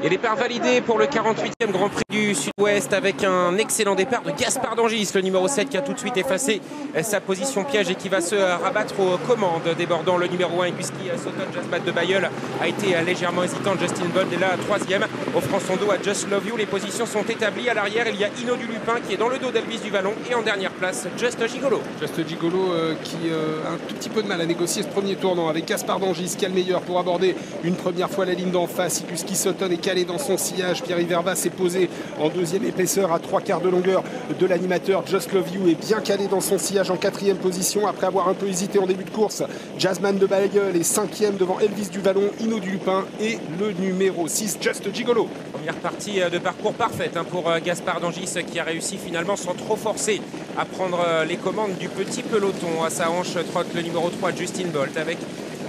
Et départ validé pour le 48e Grand Prix du Sud-Ouest avec un excellent départ de Gaspard d'Angis, le numéro 7 qui a tout de suite effacé sa position piège et qui va se rabattre aux commandes. Débordant le numéro 1 Eguski Sutton, Jasmine de Bayeul a été légèrement hésitant. Justin Bolt est là, troisième, offrant son dos à Just Love You. Les positions sont établies. À l'arrière, il y a Ino du Lupin qui est dans le dos d'Elvis du Vallon et en dernière place, Just Gigolo. Just Gigolo qui a un tout petit peu de mal à négocier ce premier tournant avec Gaspard d'Angis qui a le meilleur pour aborder une première fois la ligne d'en face. Eguski Sutton est calé dans son sillage. Pierre Verva s'est posé en deuxième épaisseur à 3/4 de longueur de l'animateur. Just Love You est bien calé dans son sillage en quatrième position après avoir un peu hésité en début de course. Jasmine de Bayeul est cinquième devant Elvis du Vallon, Ino du Lupin et le numéro 6 Just Gigolo. Première partie de parcours parfaite pour Gaspard d'Angis qui a réussi finalement sans trop forcer à prendre les commandes du petit peloton. À sa hanche trotte le numéro 3 Justin Bolt avec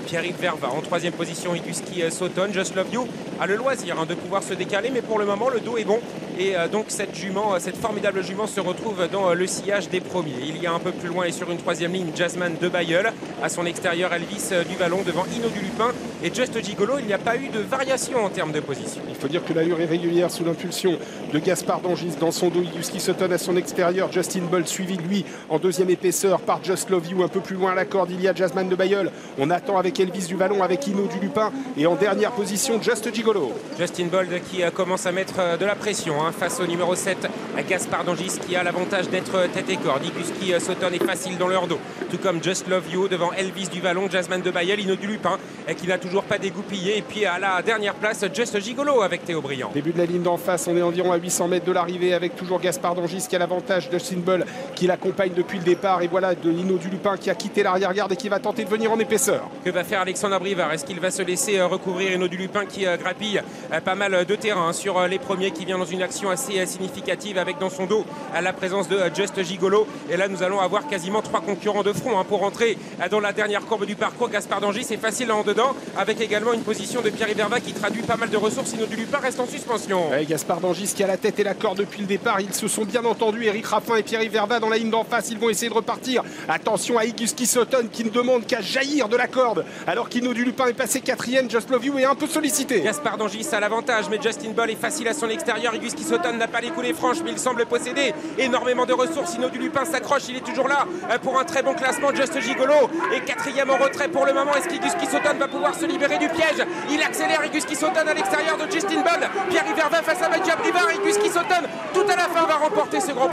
Pierre-Yves Verva en troisième position. Eguski Sutton. Just Love You a le loisir de pouvoir se décaler, mais pour le moment le dos est bon et donc cette formidable jument se retrouve dans le sillage des premiers. Il y a un peu plus loin et sur une troisième ligne Jasmine de Bayeul, à son extérieur Elvis du Vallon devant Ino du Lupin et Just Gigolo. Il n'y a pas eu de variation en termes de position. Il faut dire que l'allure est régulière sous l'impulsion de Gaspard d'Angis. Dans son dos, Eguski Sutton à son extérieur, Justin Bolt suivi de lui en deuxième épaisseur par Just Love You. Un peu plus loin à la corde, il y a Jasmine de Bayeul. On attend avec Elvis du Vallon, avec Ino du Lupin et en dernière position Just Gigolo. Justin Bolt qui commence à mettre de la pression face au numéro 7 Gaspard d'Angis qui a l'avantage d'être tête et corde. Eguski Sutton est facile dans leur dos, tout comme Just Love You devant Elvis du Vallon, Jasmine de Bayeul, Ino du Lupin qui n'a toujours pas dégoupillé et puis à la dernière place Just Gigolo avec Théo Briand. Début de la ligne d'en face, on est environ à 800 mètres de l'arrivée avec toujours Gaspard d'Angis qui a l'avantage de Justin Bolt qui l'accompagne depuis le départ et voilà de Ino du Lupin qui a quitté l'arrière-garde et qui va tenter de venir en épaisseur. Que va faire Alexandre Abrivard? Est-ce qu'il va se laisser recouvrir Ino du Lupin qui grappille pas mal de terrain sur les premiers, qui vient dans une action assez significative avec dans son dos la présence de Just Gigolo, et là nous allons avoir quasiment 3 concurrents de front pour rentrer dans la dernière courbe du parcours. Gaspard d'Angis est facile en dedans avec également une position de Pierre Verva qui traduit pas mal de ressources. Ino du Lupin reste en suspension. Ouais, Gaspard d'Angis qui a la tête et la corde depuis le départ, ils se sont bien entendus. Eric Raffin et Pierre Verva dans la ligne d'en face, ils vont essayer de repartir. Attention à Eguski Sutton qui ne demande qu'à jaillir de la corde alors qu'Ino du Lupin est passé quatrième. Just Love You est un peu sollicité. Gaspard d'Angis a l'avantage, mais Justin Bolt est facile à son extérieur. Eguski Sutton n'a pas les coulées franches, mais il semble posséder énormément de ressources. Ino du Lupin s'accroche, il est toujours là pour un très bon classement. Just Gigolo est quatrième en retrait pour le moment. Est-ce qu'Eguski Sutton va pouvoir se libérer du piège? Il accélère. Eguski Sutton à l'extérieur de Justin Bolt. Pierre Verva face à Mathieu Abrivard. Eguski Sutton tout à la fin va remporter ce grand